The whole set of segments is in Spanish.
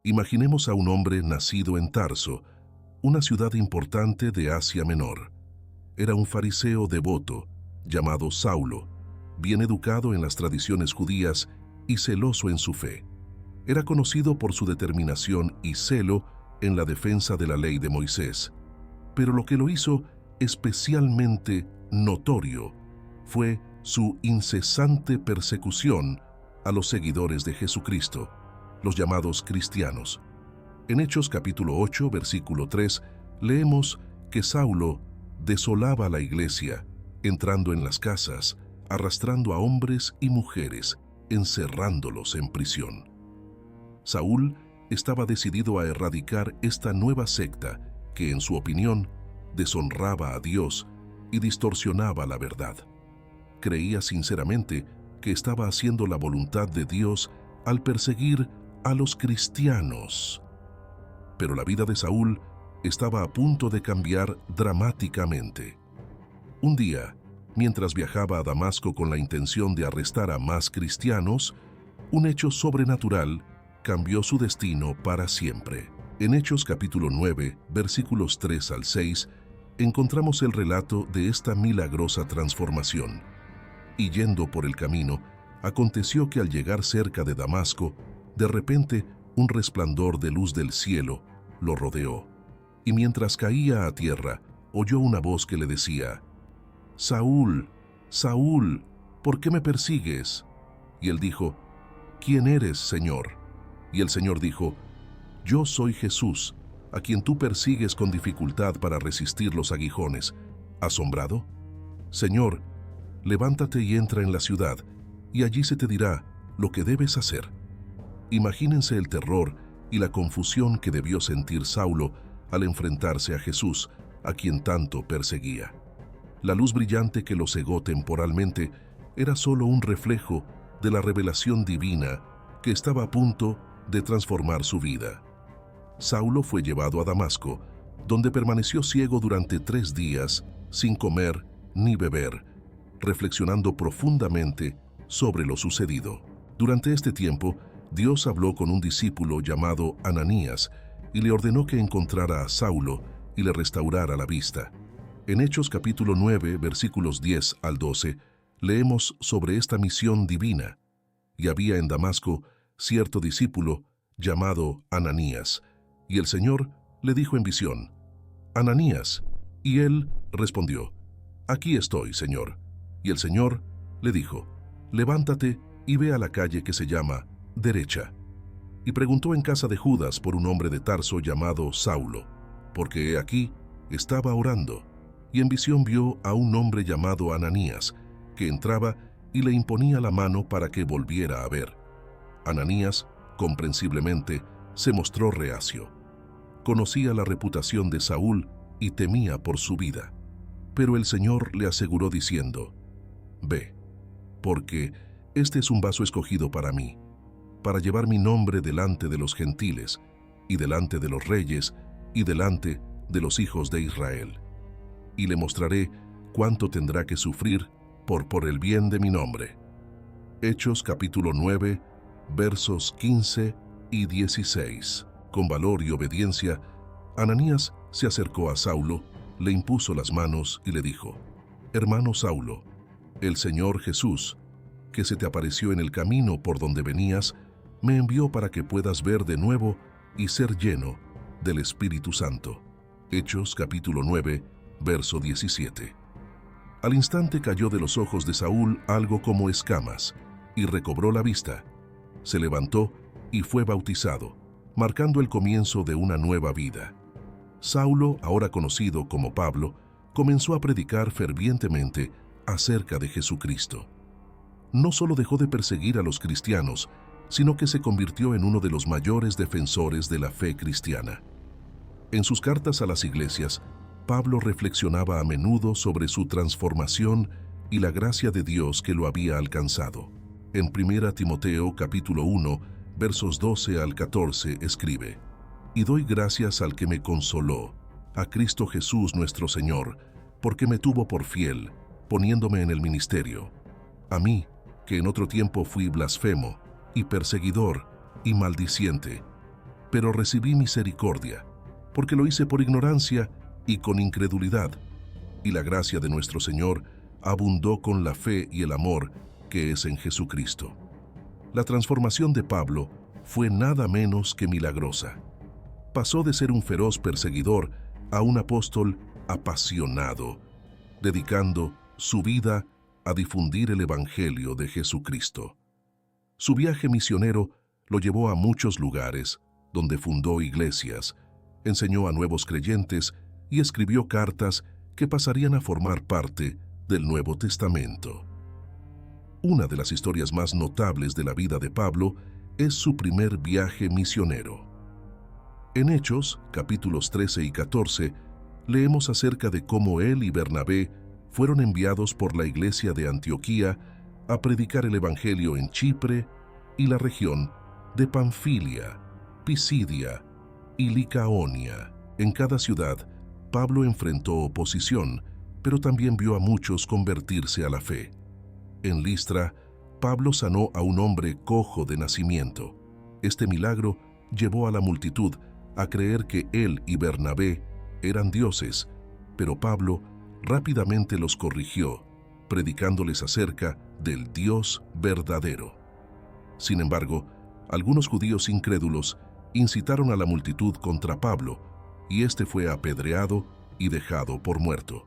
Imaginemos a un hombre nacido en Tarso, una ciudad importante de Asia Menor. Era un fariseo devoto, llamado Saulo, bien educado en las tradiciones judías y celoso en su fe. Era conocido por su determinación y celo en la defensa de la ley de Moisés. Pero lo que lo hizo especialmente notorio fue su incesante persecución a los seguidores de Jesucristo, los llamados cristianos. En Hechos capítulo 8, versículo 3, leemos que Saulo desolaba la iglesia, entrando en las casas, arrastrando a hombres y mujeres, encerrándolos en prisión. Saúl estaba decidido a erradicar esta nueva secta que, en su opinión, deshonraba a Dios y distorsionaba la verdad. Creía sinceramente que estaba haciendo la voluntad de Dios al perseguir a los cristianos. Pero la vida de Saúl estaba a punto de cambiar dramáticamente. Un día, mientras viajaba a Damasco con la intención de arrestar a más cristianos, un hecho sobrenatural cambió su destino para siempre. En Hechos capítulo 9, versículos 3 al 6, encontramos el relato de esta milagrosa transformación. Y yendo por el camino, aconteció que al llegar cerca de Damasco, de repente un resplandor de luz del cielo lo rodeó. Y mientras caía a tierra, oyó una voz que le decía: «Saúl, Saúl, ¿por qué me persigues?». Y él dijo: «¿Quién eres, Señor?». Y el Señor dijo: «Yo soy Jesús, a quien tú persigues con dificultad para resistir los aguijones. ¿Asombrado? Señor, levántate y entra en la ciudad, y allí se te dirá lo que debes hacer». Imagínense el terror y la confusión que debió sentir Saulo al enfrentarse a Jesús, a quien tanto perseguía. La luz brillante que lo cegó temporalmente era solo un reflejo de la revelación divina que estaba a punto de transformar su vida. Saulo fue llevado a Damasco, donde permaneció ciego durante 3 días, sin comer ni beber, reflexionando profundamente sobre lo sucedido. Durante este tiempo, Dios habló con un discípulo llamado Ananías y le ordenó que encontrara a Saulo y le restaurara la vista. En Hechos capítulo 9, versículos 10 al 12, leemos sobre esta misión divina. Y había en Damasco cierto discípulo llamado Ananías, y el Señor le dijo en visión: «Ananías». Y él respondió: «Aquí estoy, Señor». Y el Señor le dijo: «Levántate y ve a la calle que se llama Derecha». Y preguntó en casa de Judas por un hombre de Tarso llamado Saulo, porque he aquí estaba orando, y en visión vio a un hombre llamado Ananías, que entraba y le imponía la mano para que volviera a ver. Ananías, comprensiblemente, se mostró reacio. Conocía la reputación de Saúl y temía por su vida. Pero el Señor le aseguró diciendo: «Ve, porque este es un vaso escogido para mí, para llevar mi nombre delante de los gentiles, y delante de los reyes, y delante de los hijos de Israel. Y le mostraré cuánto tendrá que sufrir por el bien de mi nombre». Hechos capítulo 9, versos 15 y 16. Con valor y obediencia, Ananías se acercó a Saulo, le impuso las manos y le dijo: «Hermano Saulo, el Señor Jesús, que se te apareció en el camino por donde venías, me envió para que puedas ver de nuevo y ser lleno del Espíritu Santo». Hechos capítulo 9, verso 17. Al instante cayó de los ojos de Saúl algo como escamas, y recobró la vista. Se levantó y fue bautizado, marcando el comienzo de una nueva vida. Saulo, ahora conocido como Pablo, comenzó a predicar fervientemente acerca de Jesucristo. No solo dejó de perseguir a los cristianos, sino que se convirtió en uno de los mayores defensores de la fe cristiana. En sus cartas a las iglesias, Pablo reflexionaba a menudo sobre su transformación y la gracia de Dios que lo había alcanzado. En 1 Timoteo capítulo 1, versos 12 al 14, escribe: «Y doy gracias al que me consoló, a Cristo Jesús nuestro Señor, porque me tuvo por fiel, poniéndome en el ministerio. A mí, que en otro tiempo fui blasfemo, y perseguidor, y maldiciente. pero recibí misericordia, porque lo hice por ignorancia y con incredulidad, y la gracia de nuestro Señor abundó con la fe y el amor que es en Jesucristo. La transformación de Pablo fue nada menos que milagrosa. Pasó de ser un feroz perseguidor a un apóstol apasionado, dedicando su vida a difundir el Evangelio de Jesucristo. Su viaje misionero lo llevó a muchos lugares, donde fundó iglesias, enseñó a nuevos creyentes y escribió cartas que pasarían a formar parte del Nuevo Testamento. Una de las historias más notables de la vida de Pablo es su primer viaje misionero. En Hechos, capítulos 13 y 14, leemos acerca de cómo él y Bernabé fueron enviados por la iglesia de Antioquía a predicar el Evangelio en Chipre y la región de Panfilia, Pisidia y Licaonia. En cada ciudad, Pablo enfrentó oposición, pero también vio a muchos convertirse a la fe. En Listra, Pablo sanó a un hombre cojo de nacimiento. Este milagro llevó a la multitud a creer que él y Bernabé eran dioses, pero Pablo rápidamente los corrigió, predicándoles acerca del Dios verdadero. Sin embargo, algunos judíos incrédulos incitaron a la multitud contra Pablo, y éste fue apedreado y dejado por muerto.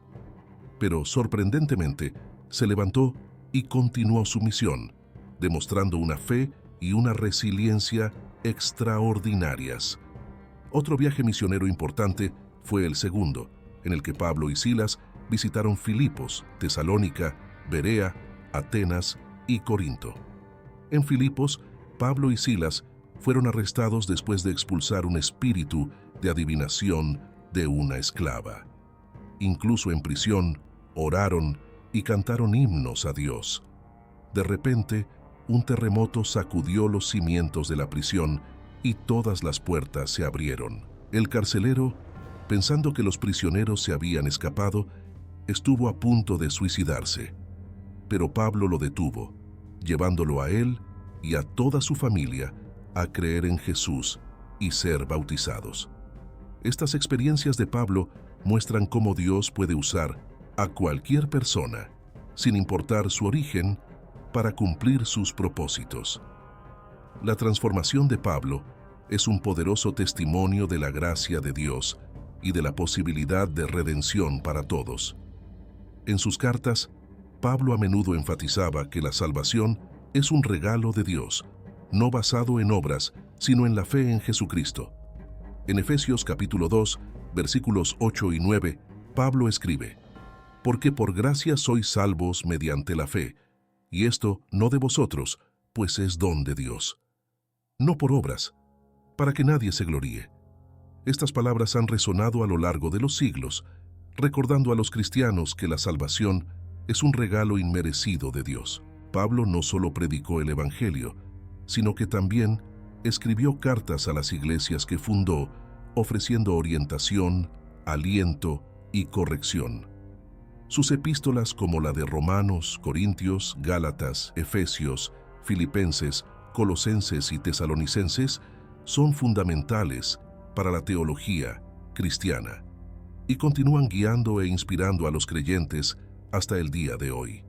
Pero sorprendentemente, se levantó y continuó su misión, demostrando una fe y una resiliencia extraordinarias. Otro viaje misionero importante fue el segundo, en el que Pablo y Silas visitaron Filipos, Tesalónica, Berea, Atenas y Corinto. En Filipos, Pablo y Silas fueron arrestados después de expulsar un espíritu de adivinación de una esclava. Incluso en prisión, oraron y cantaron himnos a Dios. De repente, un terremoto sacudió los cimientos de la prisión y todas las puertas se abrieron. El carcelero, pensando que los prisioneros se habían escapado, estuvo a punto de suicidarse. Pero Pablo lo detuvo, llevándolo a él y a toda su familia a creer en Jesús y ser bautizados. Estas experiencias de Pablo muestran cómo Dios puede usar a cualquier persona, sin importar su origen, para cumplir sus propósitos. La transformación de Pablo es un poderoso testimonio de la gracia de Dios y de la posibilidad de redención para todos. En sus cartas, Pablo a menudo enfatizaba que la salvación es un regalo de Dios, no basado en obras, sino en la fe en Jesucristo. En Efesios capítulo 2, versículos 8 y 9, Pablo escribe: «Porque por gracia sois salvos mediante la fe, y esto no de vosotros, pues es don de Dios. No por obras, para que nadie se gloríe». Estas palabras han resonado a lo largo de los siglos, recordando a los cristianos que la salvación es un regalo inmerecido de Dios. Pablo no solo predicó el Evangelio, sino que también escribió cartas a las iglesias que fundó, ofreciendo orientación, aliento y corrección. Sus epístolas, como la de Romanos, Corintios, Gálatas, Efesios, Filipenses, Colosenses y Tesalonicenses, son fundamentales para la teología cristiana y continúan guiando e inspirando a los creyentes hasta el día de hoy.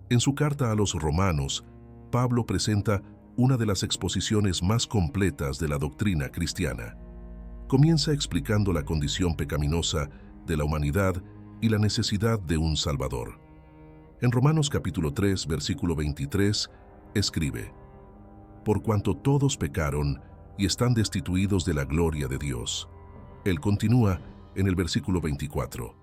En su carta a los Romanos, Pablo presenta una de las exposiciones más completas de la doctrina cristiana. Comienza explicando la condición pecaminosa de la humanidad y la necesidad de un Salvador. En Romanos capítulo 3, versículo 23, escribe: «Por cuanto todos pecaron y están destituidos de la gloria de Dios». Él continúa en el versículo 24: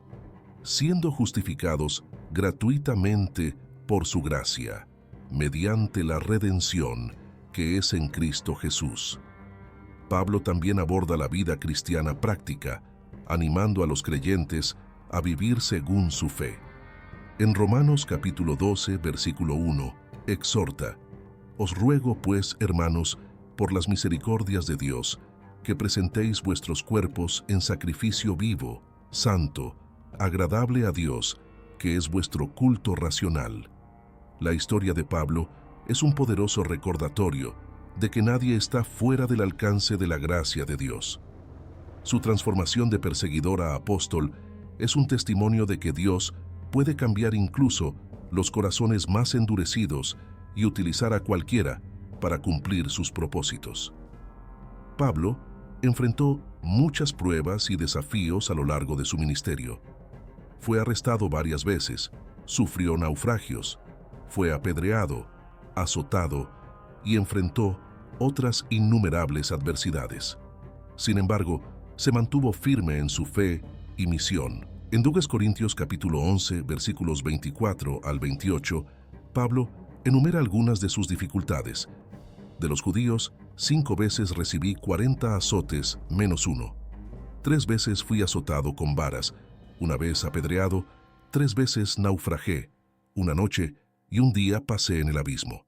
«Siendo justificados gratuitamente por su gracia, mediante la redención que es en Cristo Jesús». Pablo también aborda la vida cristiana práctica, animando a los creyentes a vivir según su fe. En Romanos capítulo 12, versículo 1, exhorta: «Os ruego pues, hermanos, por las misericordias de Dios, que presentéis vuestros cuerpos en sacrificio vivo, santo, agradable a Dios, que es vuestro culto racional». La historia de Pablo es un poderoso recordatorio de que nadie está fuera del alcance de la gracia de Dios. Su transformación de perseguidor a apóstol es un testimonio de que Dios puede cambiar incluso los corazones más endurecidos y utilizar a cualquiera para cumplir sus propósitos. Pablo enfrentó muchas pruebas y desafíos a lo largo de su ministerio. Fue arrestado varias veces, sufrió naufragios, fue apedreado, azotado y enfrentó otras innumerables adversidades. Sin embargo, se mantuvo firme en su fe y misión. En 2 Corintios capítulo 11, versículos 24 al 28, Pablo enumera algunas de sus dificultades. De los judíos, 5 veces recibí 40 azotes menos 1. 3 veces fui azotado con varas, 1 vez apedreado, 3 veces naufragé, 1 noche y 1 día pasé en el abismo.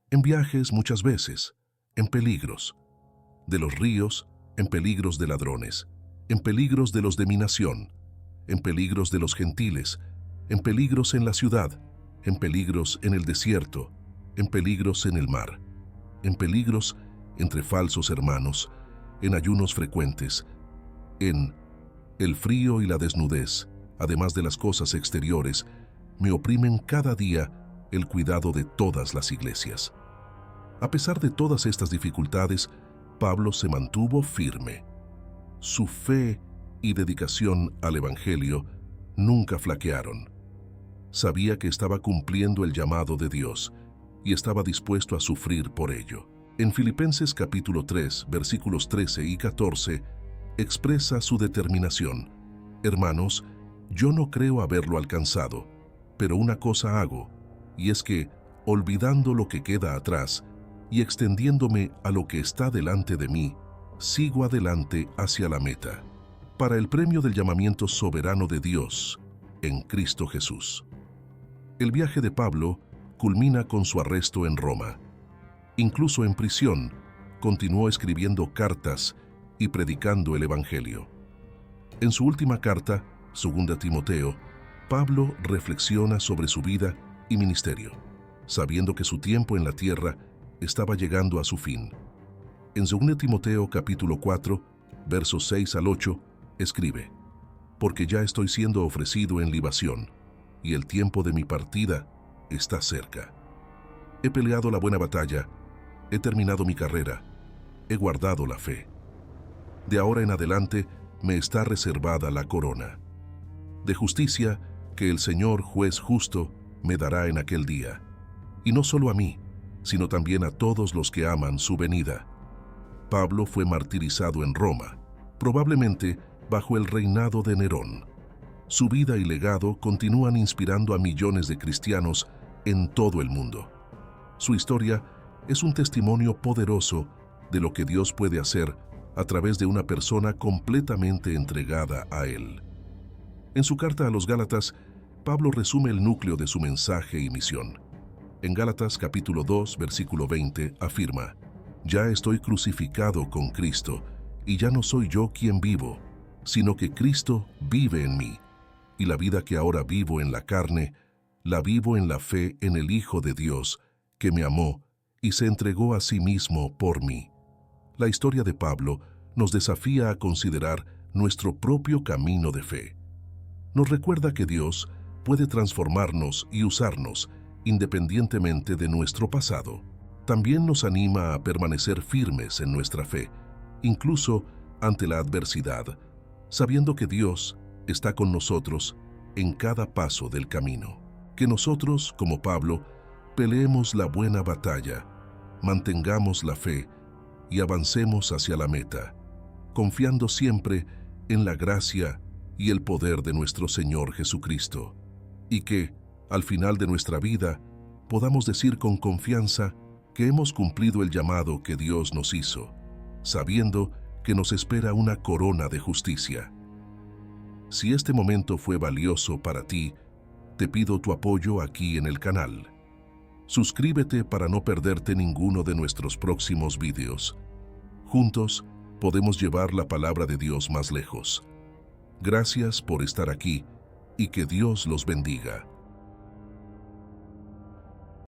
En viajes muchas veces, en peligros. De los ríos, en peligros de ladrones, en peligros de los de mi nación, en peligros de los gentiles, en peligros en la ciudad, en peligros en el desierto, en peligros en el mar, en peligros entre falsos hermanos, en ayunos frecuentes, en el frío y la desnudez, además de las cosas exteriores, me oprimen cada día el cuidado de todas las iglesias. A pesar de todas estas dificultades, Pablo se mantuvo firme. Su fe y dedicación al Evangelio nunca flaquearon. Sabía que estaba cumpliendo el llamado de Dios y estaba dispuesto a sufrir por ello. En Filipenses capítulo 3, versículos 13 y 14, expresa su determinación. Hermanos, yo no creo haberlo alcanzado, pero una cosa hago, y es que, olvidando lo que queda atrás y extendiéndome a lo que está delante de mí, sigo adelante hacia la meta, para el premio del llamamiento soberano de Dios en Cristo Jesús. El viaje de Pablo culmina con su arresto en Roma. Incluso en prisión, continuó escribiendo cartas y predicando el Evangelio. En su última carta, 2 Timoteo, Pablo reflexiona sobre su vida y ministerio, sabiendo que su tiempo en la tierra estaba llegando a su fin. En 2 Timoteo capítulo 4, versos 6 al 8, escribe: porque ya estoy siendo ofrecido en libación, y el tiempo de mi partida está cerca. He peleado la buena batalla, he terminado mi carrera, he guardado la fe. De ahora en adelante me está reservada la corona de justicia que el Señor juez justo me dará en aquel día, y no solo a mí, sino también a todos los que aman su venida. Pablo fue martirizado en Roma, probablemente bajo el reinado de Nerón. Su vida y legado continúan inspirando a millones de cristianos en todo el mundo. Su historia es un testimonio poderoso de lo que Dios puede hacer a través de una persona completamente entregada a Él. En su carta a los Gálatas, Pablo resume el núcleo de su mensaje y misión. En Gálatas capítulo 2, versículo 20, afirma: ya estoy crucificado con Cristo, y ya no soy yo quien vivo, sino que Cristo vive en mí. Y la vida que ahora vivo en la carne, la vivo en la fe en el Hijo de Dios, que me amó y se entregó a sí mismo por mí. La historia de Pablo nos desafía a considerar nuestro propio camino de fe. Nos recuerda que Dios puede transformarnos y usarnos independientemente de nuestro pasado. También nos anima a permanecer firmes en nuestra fe, incluso ante la adversidad, sabiendo que Dios está con nosotros en cada paso del camino. Que nosotros, como Pablo, peleemos la buena batalla, mantengamos la fe y avancemos hacia la meta, confiando siempre en la gracia y el poder de nuestro Señor Jesucristo, y que, al final de nuestra vida, podamos decir con confianza que hemos cumplido el llamado que Dios nos hizo, sabiendo que nos espera una corona de justicia. Si este momento fue valioso para ti, te pido tu apoyo aquí en el canal. Suscríbete para no perderte ninguno de nuestros próximos vídeos. Juntos podemos llevar la palabra de Dios más lejos. Gracias por estar aquí y que Dios los bendiga.